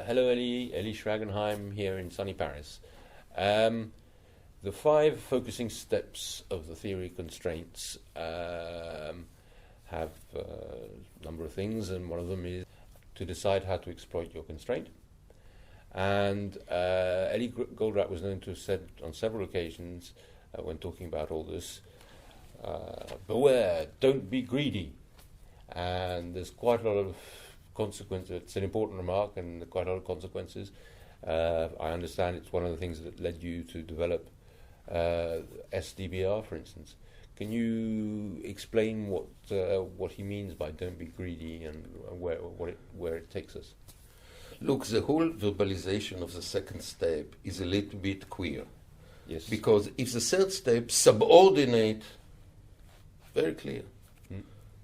Hello, Eli Schragenheim here in sunny Paris. The 5 focusing steps of the theory constraints have a number of things, and one of them is to decide how to exploit your constraint. And Eli Goldratt was known to have said on several occasions when talking about all this, beware, don't be greedy. And there's quite a lot of consequences. It's an important remark and quite a lot of consequences. I understand it's one of the things that led you to develop SDBR, for instance. Can you explain what he means by don't be greedy and where it takes us? Look, the whole verbalization of the second step is a little bit queer. Yes. Because if the third step subordinate, very clear.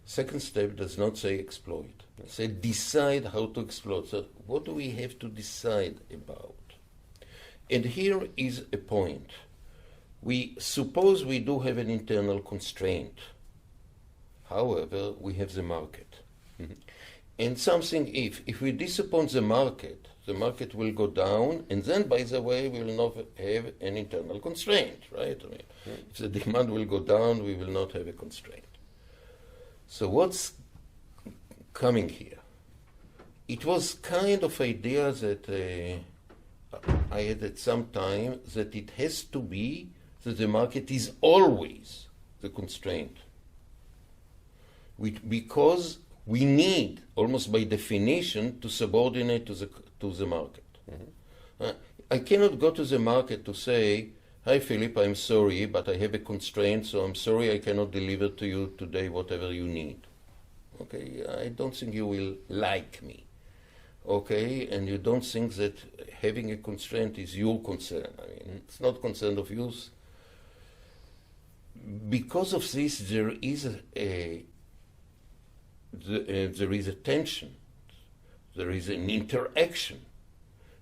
Second step does not say exploit. It says decide how to exploit. So what do we have to decide about? And here is a point. We suppose we do have an internal constraint. However, we have the market. Mm-hmm. And something, if we disappoint the market will go down, and then, by the way, we will not have an internal constraint, right? I mean, if the demand will go down, we will not have a constraint. So what's coming here? It was kind of idea that I had at some time, that it has to be that the market is always the constraint. Because we need, almost by definition, to subordinate to the market. Mm-hmm. I cannot go to the market to say, hi Philip, I'm sorry, but I have a constraint, so I'm sorry I cannot deliver to you today whatever you need. Okay, I don't think you will like me. Okay, and you don't think that having a constraint is your concern. I mean, it's not concern of yours. Because of this, there is a tension, there is an interaction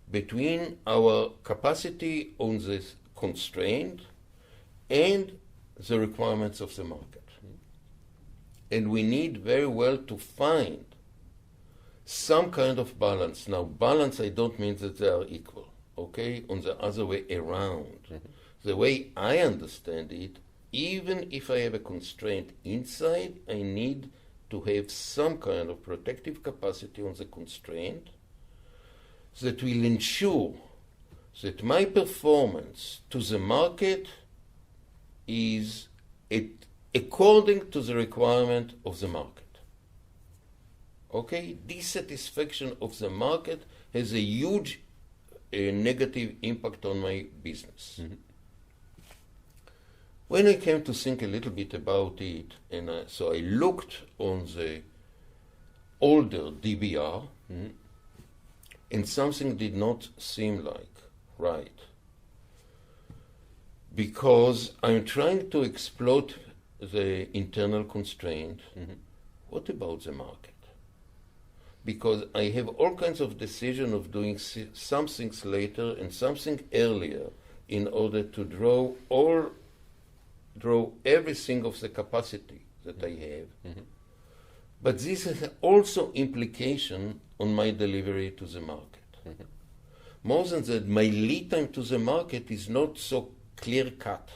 between our capacity on this constraint and the requirements of the market. And we need very well to find some kind of balance. Now, balance, I don't mean that they are equal, okay? On the other way around. Mm-hmm. The way I understand it, even if I have a constraint inside, I need to have some kind of protective capacity on the constraint that will ensure that my performance to the market is according to the requirement of the market. Okay? Dissatisfaction of the market has a huge negative impact on my business. Mm-hmm. When I came to think a little bit about it, and so I looked on the older DBR, mm-hmm. and something did not seem like right. Because I'm trying to exploit the internal constraint. Mm-hmm. What about the market? Because I have all kinds of decision of doing some things later and something earlier in order to draw everything of the capacity that I have. Mm-hmm. But this has also implication on my delivery to the market. Mm-hmm. More than that, my lead time to the market is not so clear-cut,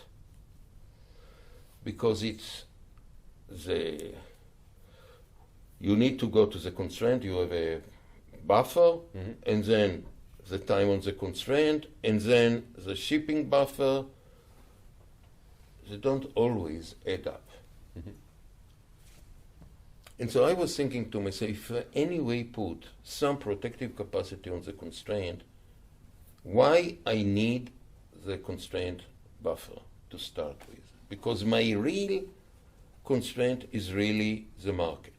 because it's you need to go to the constraint, you have a buffer, mm-hmm. and then the time on the constraint, and then the shipping buffer. They don't always add up. Mm-hmm. And so I was thinking to myself, if I anyway put some protective capacity on the constraint, why I need the constraint buffer to start with? Because my real constraint is really the market.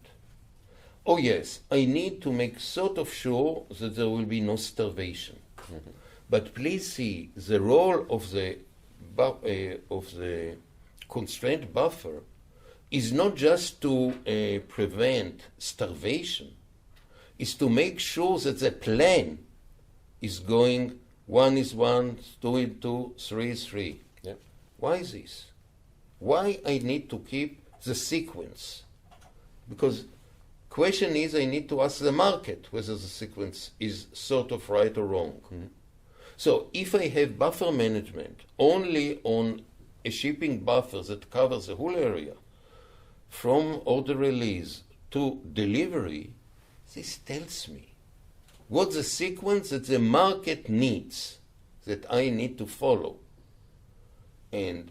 Oh yes, I need to make sort of sure that there will be no starvation. Mm-hmm. But please see, the role of the constraint buffer is not just to prevent starvation, is to make sure that the plan is going 1 is 1, 2 is 2, 3 is 3. Yep. Why is this? Why I need to keep the sequence? Because Question is, I need to ask the market whether the sequence is sort of right or wrong. So if I have buffer management only on a shipping buffer that covers the whole area, from order release to delivery, this tells me what's the sequence that the market needs, that I need to follow. And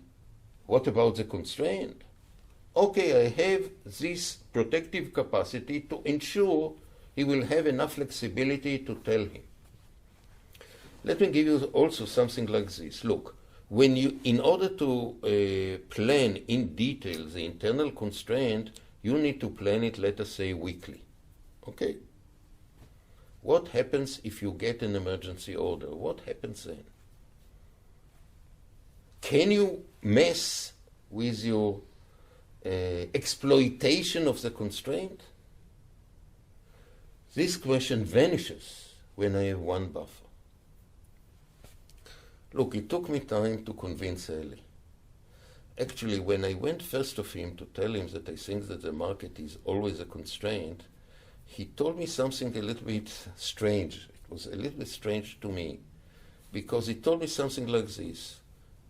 what about the constraint? Okay, I have this protective capacity to ensure he will have enough flexibility to tell him. Let me give you also something like this. Look, when you, in order to plan in detail the internal constraint, you need to plan it, let us say, weekly. Okay? What happens if you get an emergency order? What happens then? Can you mess with your exploitation of the constraint? This question vanishes when I have one buffer. Look, it took me time to convince Eli. Actually, when I went first of him to tell him that I think that the market is always a constraint, he told me something a little bit strange. It was a little bit strange to me, because he told me something like this: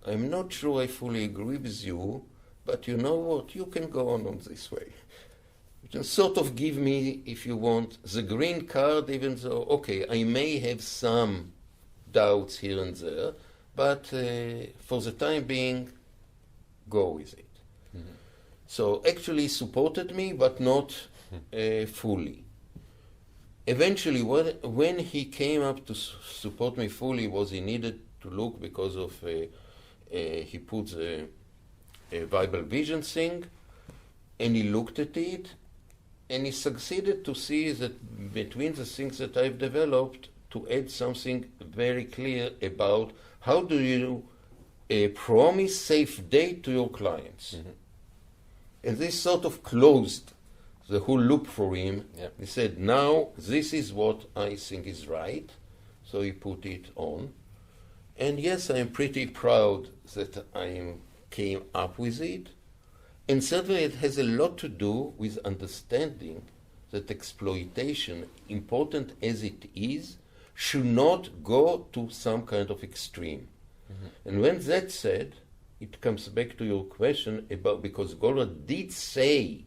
I'm not sure I fully agree with you, but you know what, you can go on this way. You can sort of give me, if you want, the green card, even though, okay, I may have some doubts here and there, but for the time being, go with it. Mm-hmm. So actually supported me, but not fully. Eventually, when he came up to support me fully, was he needed to look because of, he put a Viable Vision thing, and he looked at it, and he succeeded to see that between the things that I've developed, to add something very clear about how do you promise safe date to your clients. Mm-hmm. And this sort of closed the whole loop for him. Yep. He said, now this is what I think is right. So he put it on. And yes, I am pretty proud that I came up with it. And certainly it has a lot to do with understanding that exploitation, important as it is, should not go to some kind of extreme. Mm-hmm. And when that's said, it comes back to your question about, because Goldratt did say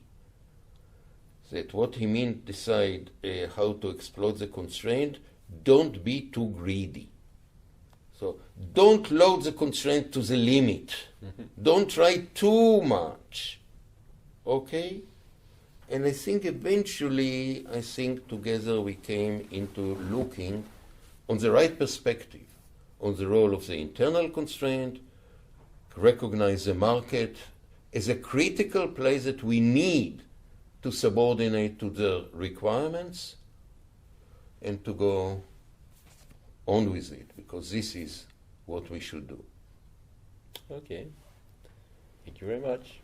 that what he meant decide how to exploit the constraint, don't be too greedy. So don't load the constraint to the limit. Mm-hmm. Don't try too much. Okay? And I think eventually, together we came into looking on the right perspective, on the role of the internal constraint, recognize the market as a critical place that we need to subordinate to the requirements and to go on with it, because this is what we should do. Okay. Thank you very much.